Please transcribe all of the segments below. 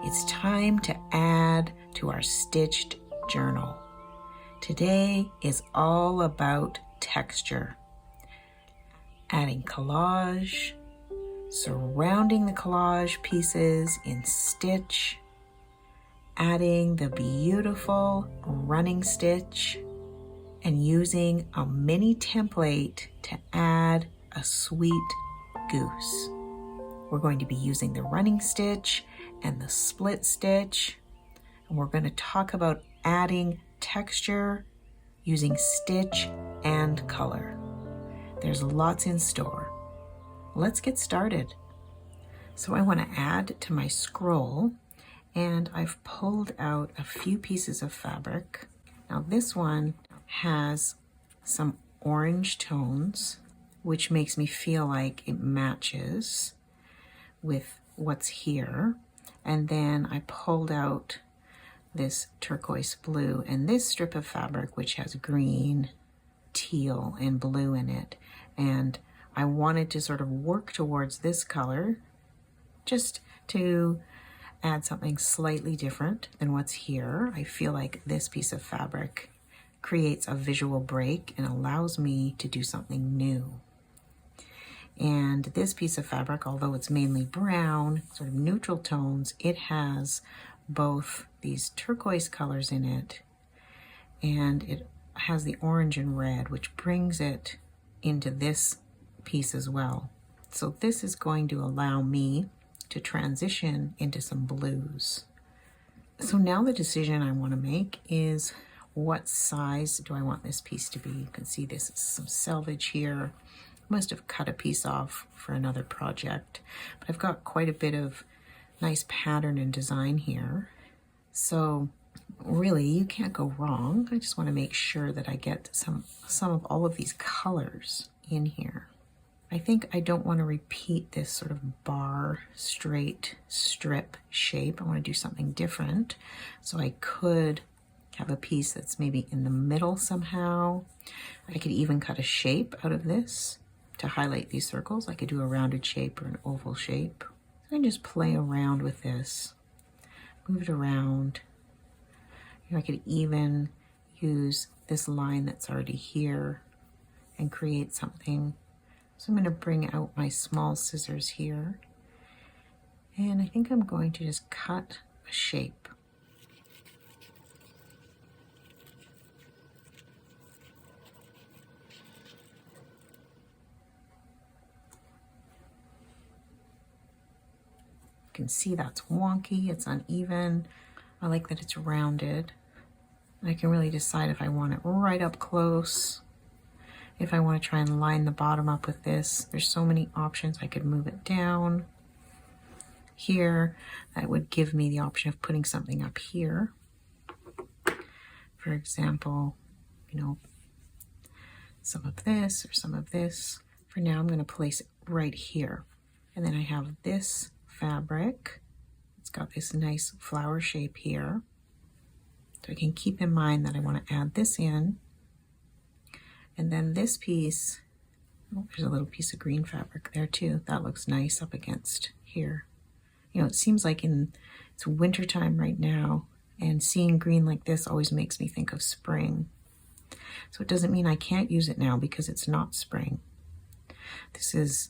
it's time to add to our stitched journal. Today is all about texture. Adding collage, surrounding the collage pieces in stitch, adding the beautiful running stitch, and using a mini template to add a sweet goose. We're going to be using the running stitch and the split stitch, and we're going to talk about adding texture using stitch and color. There's lots in store. Let's get started. So I want to add to my scroll, and I've pulled out a few pieces of fabric. Now this one has some orange tones, which makes me feel like it matches with what's here. And then I pulled out this turquoise blue and this strip of fabric, which has green, teal, and blue in it. And I wanted to sort of work towards this color just to add something slightly different than what's here. I feel like this piece of fabric creates a visual break and allows me to do something new. And this piece of fabric, although it's mainly brown, sort of neutral tones, it has both these turquoise colors in it, and it has the orange and red, which brings it into this piece as well. So this is going to allow me to transition into some blues. So now the decision I want to make is, what size do I want this piece to be? You can see this is some selvage here. Must have cut a piece off for another project, but I've got quite a bit of nice pattern and design here. So really, you can't go wrong. I just want to make sure that I get some of all of these colors in here. I think I don't want to repeat this sort of bar, straight strip shape. I want to do something different. So I could have a piece that's maybe in the middle somehow. I could even cut a shape out of this to highlight these circles. I could do a rounded shape or an oval shape. So I can just play around with this, move it around. I could even use this line that's already here and create something. So I'm going to bring out my small scissors here, and I think I'm going to just cut a shape. You can see that's wonky, it's uneven. I like that it's rounded. I can really decide if I want it right up close, if I want to try and line the bottom up with this. There's so many options. I could move it down here. That would give me the option of putting something up here. For example, you know, some of this or some of this. For now, I'm going to place it right here. And then I have this fabric. It's got this nice flower shape here. So I can keep in mind that I want to add this in. And then this piece, oh, there's a little piece of green fabric there too. That looks nice up against here. You know, it seems like it's winter time right now, and seeing green like this always makes me think of spring. So it doesn't mean I can't use it now because it's not spring. This is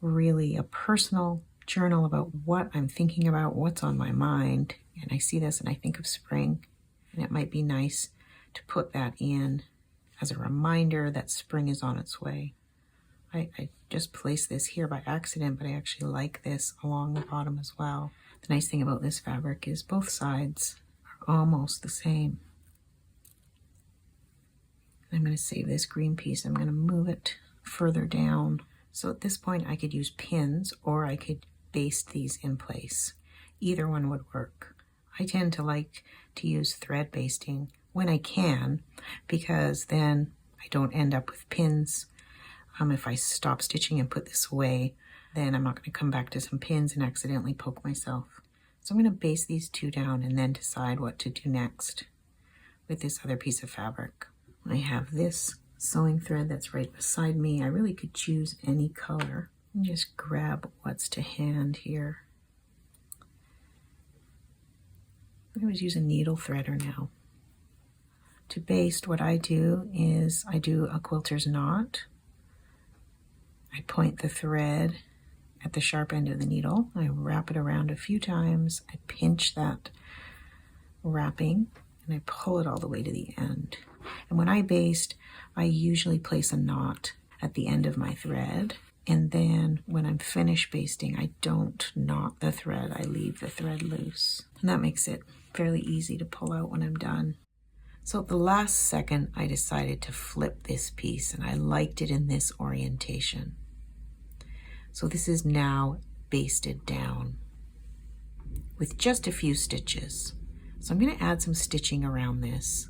really a personal journal about what I'm thinking about, what's on my mind. And I see this and I think of spring, and it might be nice to put that in as a reminder that spring is on its way. I just placed this here by accident, but I actually like this along the bottom as well. The nice thing about this fabric is both sides are almost the same. I'm going to save this green piece. I'm going to move it further down. So at this point I could use pins, or I could baste these in place. Either one would work. I tend to like to use thread basting when I can, because then I don't end up with pins. If I stop stitching and put this away, then I'm not going to come back to some pins and accidentally poke myself. So I'm going to baste these two down and then decide what to do next with this other piece of fabric. I have this sewing thread that's right beside me. I really could choose any color and just grab what's to hand here. I'm going to use a needle threader now. To baste, what I do is I do a quilter's knot. I point the thread at the sharp end of the needle. I wrap it around a few times. I pinch that wrapping and I pull it all the way to the end. And when I baste, I usually place a knot at the end of my thread. And then when I'm finished basting, I don't knot the thread. I leave the thread loose. And that makes it fairly easy to pull out when I'm done. So at the last second, I decided to flip this piece and I liked it in this orientation. So this is now basted down with just a few stitches. So I'm going to add some stitching around this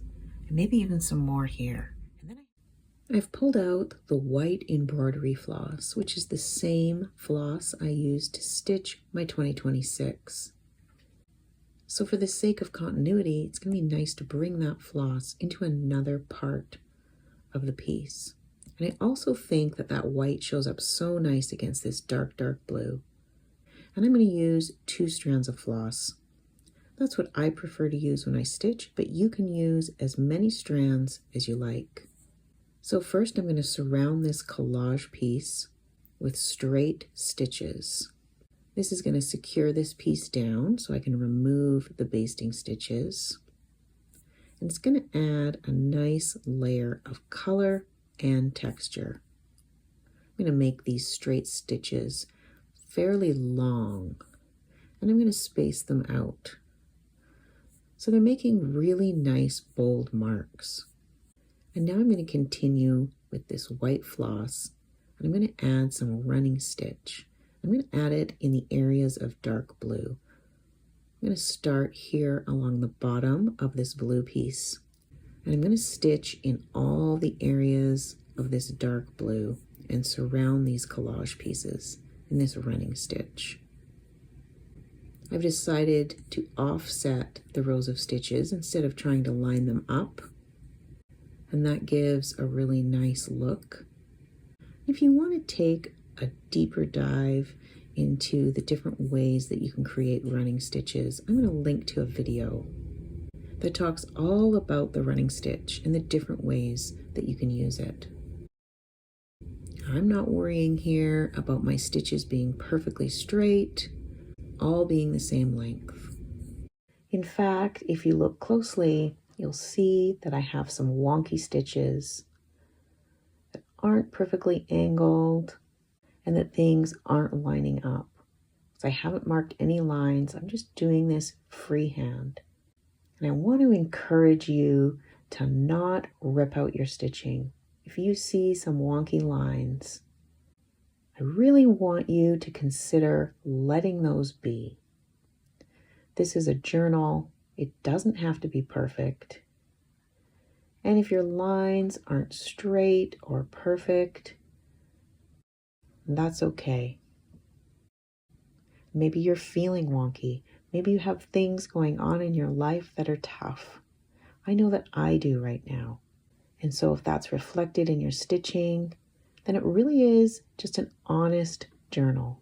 and maybe even some more here. And then I've pulled out the white embroidery floss, which is the same floss I used to stitch my 2026. So for the sake of continuity, it's going to be nice to bring that floss into another part of the piece. And I also think that that white shows up so nice against this dark, dark blue. And I'm going to use 2 strands of floss. That's what I prefer to use when I stitch, but you can use as many strands as you like. So first I'm going to surround this collage piece with straight stitches. This is going to secure this piece down so I can remove the basting stitches. And it's going to add a nice layer of color and texture. I'm going to make these straight stitches fairly long and I'm going to space them out. So they're making really nice bold marks. And now I'm going to continue with this white floss and I'm going to add some running stitch. I'm going to add it in the areas of dark blue. I'm going to start here along the bottom of this blue piece. And I'm going to stitch in all the areas of this dark blue and surround these collage pieces in this running stitch. I've decided to offset the rows of stitches instead of trying to line them up. And that gives a really nice look. If you want to take a deeper dive into the different ways that you can create running stitches, I'm going to link to a video that talks all about the running stitch and the different ways that you can use it. I'm not worrying here about my stitches being perfectly straight, all being the same length. In fact, if you look closely, you'll see that I have some wonky stitches that aren't perfectly angled and that things aren't lining up. So I haven't marked any lines. I'm just doing this freehand. And I want to encourage you to not rip out your stitching. If you see some wonky lines, I really want you to consider letting those be. This is a journal. It doesn't have to be perfect. And if your lines aren't straight or perfect, that's okay. Maybe you're feeling wonky. Maybe you have things going on in your life that are tough. I know that I do right now. And so if that's reflected in your stitching, then it really is just an honest journal.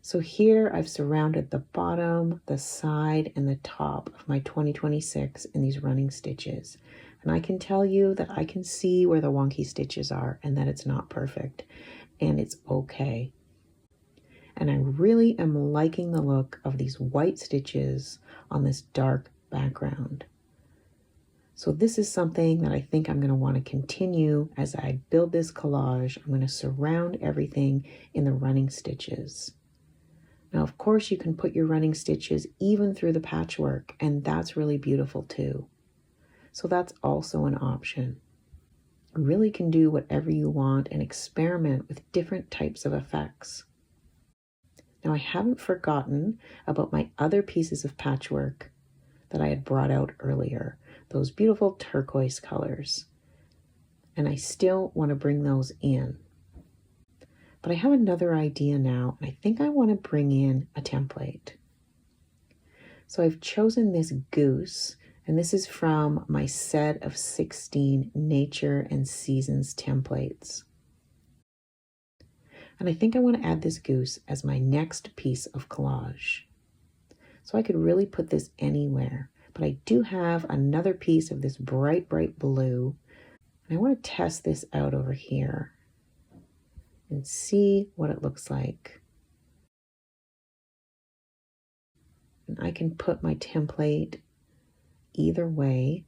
So here I've surrounded the bottom, the side, and the top of my 2026 in these running stitches. And I can tell you that I can see where the wonky stitches are and that it's not perfect. And it's okay. And I really am liking the look of these white stitches on this dark background. So this is something that I think I'm going to want to continue as I build this collage. I'm going to surround everything in the running stitches. Now, of course, you can put your running stitches even through the patchwork, and that's really beautiful too. So that's also an option. You really can do whatever you want and experiment with different types of effects. Now, I haven't forgotten about my other pieces of patchwork that I had brought out earlier, those beautiful turquoise colors. And I still want to bring those in. But I have another idea now, and I think I want to bring in a template. So I've chosen this Goose, and this is from my set of 16 Nature and Seasons templates. And I think I want to add this Goose as my next piece of collage. So I could really put this anywhere, but I do have another piece of this bright, bright blue. And I want to test this out over here and see what it looks like. And I can put my template either way.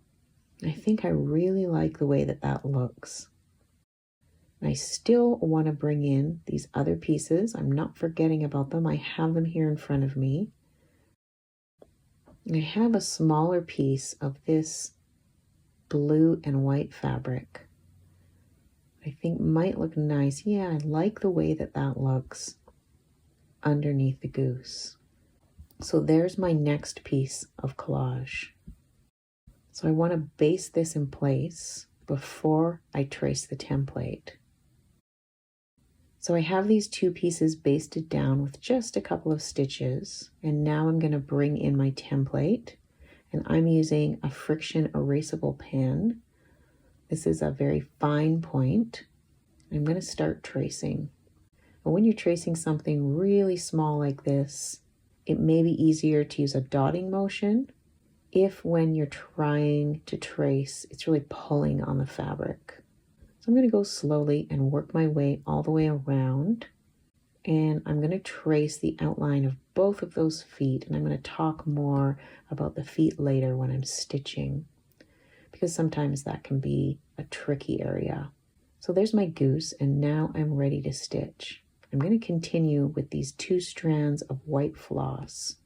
I think I really like the way that that looks. And I still want to bring in these other pieces. I'm not forgetting about them. I have them here in front of me. And I have a smaller piece of this blue and white fabric. I think might look nice. Yeah, I like the way that that looks underneath the goose. So there's my next piece of collage. So I want to base this in place before I trace the template. So I have these two pieces basted down with just a couple of stitches, and now I'm going to bring in my template, and I'm using a friction erasable pen. This is a very fine point. I'm going to start tracing. But when you're tracing something really small like this, it may be easier to use a dotting motion if when you're trying to trace, it's really pulling on the fabric. So I'm going to go slowly and work my way all the way around. And I'm going to trace the outline of both of those feet. And I'm going to talk more about the feet later when I'm stitching, because sometimes that can be a tricky area. So there's my goose, and now I'm ready to stitch. I'm going to continue with these 2 strands of white floss.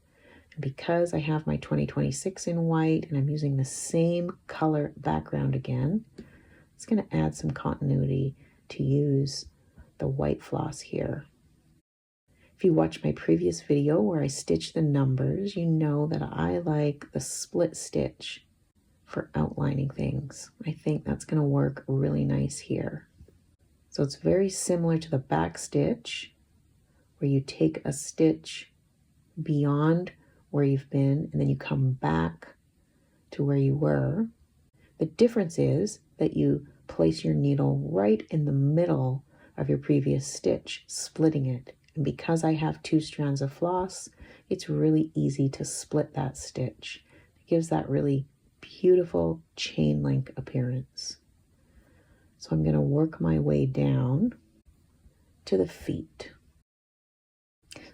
And because I have my 2026 in white and I'm using the same color background again, it's going to add some continuity to use the white floss here. If you watch my previous video where I stitch the numbers, you know that I like the split stitch for outlining things. I think that's going to work really nice here. So it's very similar to the back stitch, where you take a stitch beyond where you've been and then you come back to where you were. The difference is that you place your needle right in the middle of your previous stitch, splitting it. And because I have 2 strands of floss, it's really easy to split that stitch. It gives that really beautiful chain link appearance. So I'm going to work my way down to the feet.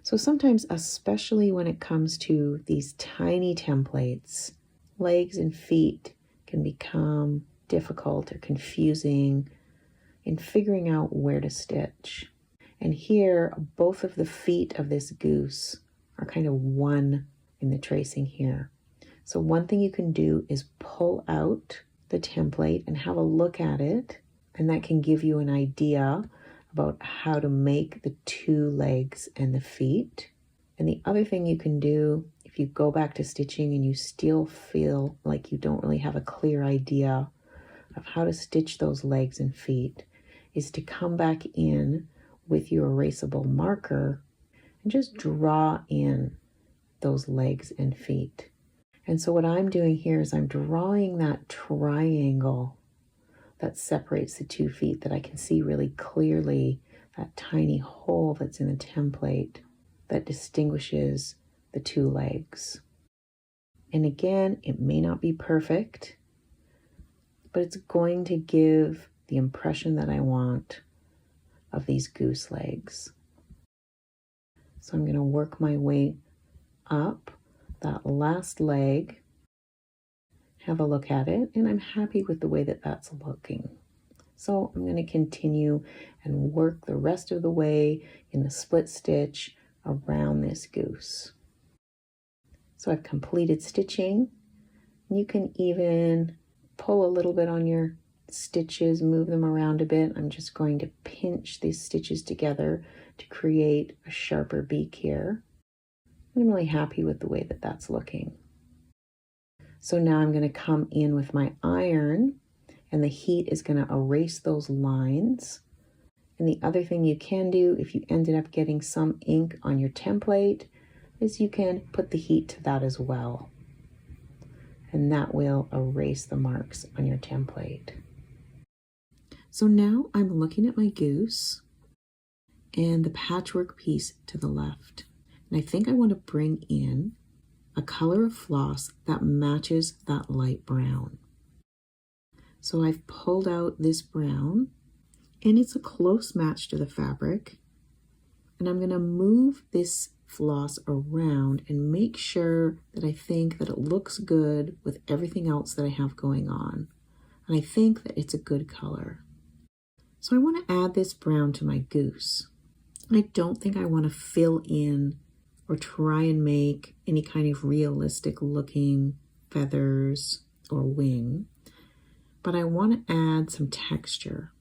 So sometimes, especially when it comes to these tiny templates, legs and feet can become difficult or confusing in figuring out where to stitch. And here, both of the feet of this goose are kind of one in the tracing here. So one thing you can do is pull out the template and have a look at it, and that can give you an idea about how to make the 2 legs and the feet. And the other thing you can do, if you go back to stitching and you still feel like you don't really have a clear idea of how to stitch those legs and feet, is to come back in with your erasable marker and just draw in those legs and feet. And so what I'm doing here is I'm drawing that triangle that separates the 2 feet, that I can see really clearly, that tiny hole that's in the template that distinguishes the 2 legs. And again, it may not be perfect, but it's going to give the impression that I want of these goose legs. So I'm going to work my way up that last leg, have a look at it, and I'm happy with the way that that's looking. So I'm going to continue and work the rest of the way in the split stitch around this goose. So I've completed stitching. You can even pull a little bit on your stitches, move them around a bit. I'm just going to pinch these stitches together to create a sharper beak here. I'm really happy with the way that that's looking. So now I'm going to come in with my iron, and the heat is going to erase those lines. And the other thing you can do if you ended up getting some ink on your template is you can put the heat to that as well. And that will erase the marks on your template. So now I'm looking at my goose and the patchwork piece to the left. And I think I want to bring in a color of floss that matches that light brown. So I've pulled out this brown, and it's a close match to the fabric. And I'm going to move this floss around and make sure that I think that it looks good with everything else that I have going on. And I think that it's a good color. So I want to add this brown to my goose. I don't think I want to fill in or try and make any kind of realistic looking feathers or wing, but I want to add some texture.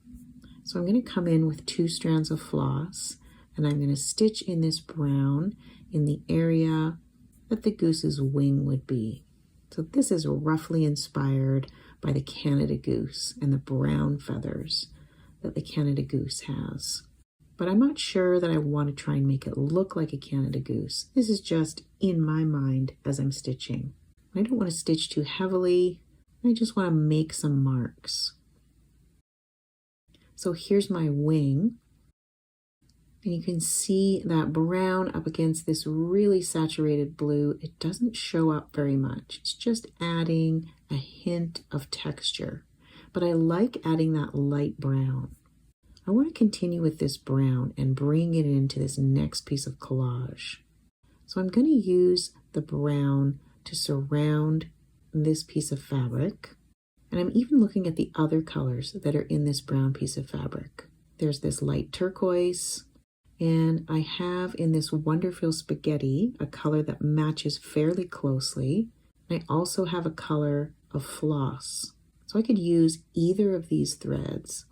So I'm going to come in with 2 strands of floss, and I'm going to stitch in this brown in the area that the goose's wing would be. So this is roughly inspired by the Canada goose and the brown feathers that the Canada goose has. But I'm not sure that I want to try and make it look like a Canada goose. This is just in my mind as I'm stitching. I don't want to stitch too heavily. I just want to make some marks. So here's my wing. And you can see that brown up against this really saturated blue. It doesn't show up very much. It's just adding a hint of texture. But I like adding that light brown. I want to continue with this brown and bring it into this next piece of collage. So I'm going to use the brown to surround this piece of fabric. And I'm even looking at the other colors that are in this brown piece of fabric. There's this light turquoise, and I have in this wonderful spaghetti a color that matches fairly closely. I also have a color of floss. So I could use either of these threads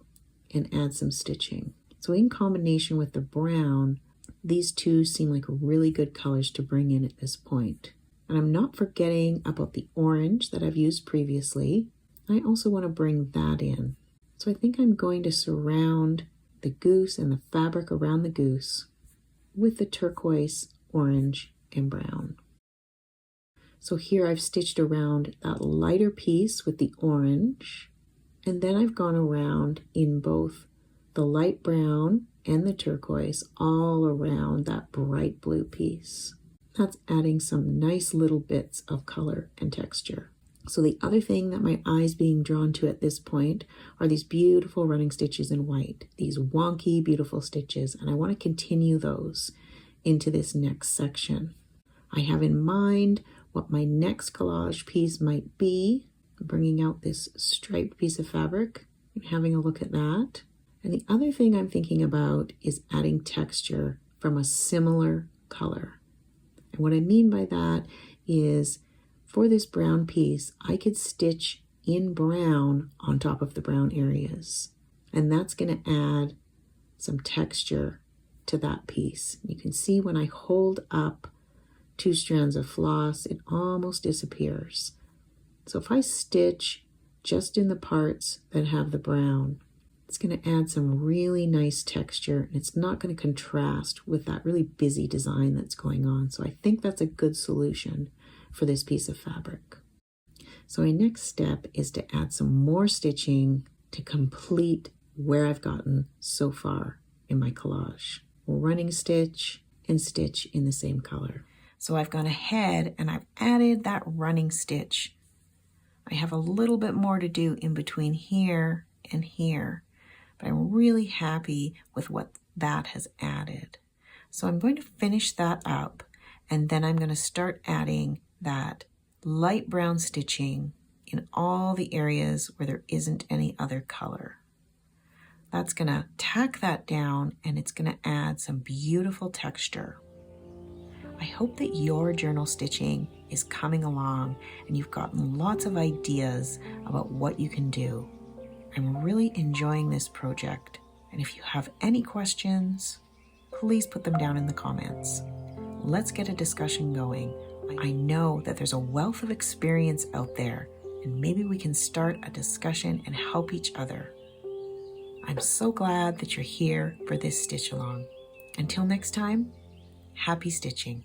and add some stitching. So in combination with the brown, these two seem like really good colors to bring in at this point. And I'm not forgetting about the orange that I've used previously. I also want to bring that in. So I think I'm going to surround the goose and the fabric around the goose with the turquoise, orange, and brown. So here I've stitched around that lighter piece with the orange, and then I've gone around in both the light brown and the turquoise all around that bright blue piece. That's adding some nice little bits of color and texture. So the other thing that my eye's being drawn to at this point are these beautiful running stitches in white, these wonky, beautiful stitches, and I want to continue those into this next section. I have in mind what my next collage piece might be, bringing out this striped piece of fabric and having a look at that. And the other thing I'm thinking about is adding texture from a similar color. And what I mean by that is for this brown piece, I could stitch in brown on top of the brown areas. And that's going to add some texture to that piece. You can see when I hold up 2 strands of floss, it almost disappears. So if I stitch just in the parts that have the brown, it's going to add some really nice texture, and it's not going to contrast with that really busy design that's going on. So I think that's a good solution for this piece of fabric. So my next step is to add some more stitching to complete where I've gotten so far in my collage. Running stitch and stitch in the same color. So I've gone ahead and I've added that running stitch. I have a little bit more to do in between here and here, but I'm really happy with what that has added. So I'm going to finish that up, and then I'm going to start adding that light brown stitching in all the areas where there isn't any other color. That's going to tack that down, and it's going to add some beautiful texture. I hope that your journal stitching is coming along and you've gotten lots of ideas about what you can do. I'm really enjoying this project, and if you have any questions, please put them down in the comments. Let's get a discussion going. I know that there's a wealth of experience out there, and maybe we can start a discussion and help each other. I'm so glad that you're here for this stitch along. Until next time, happy stitching.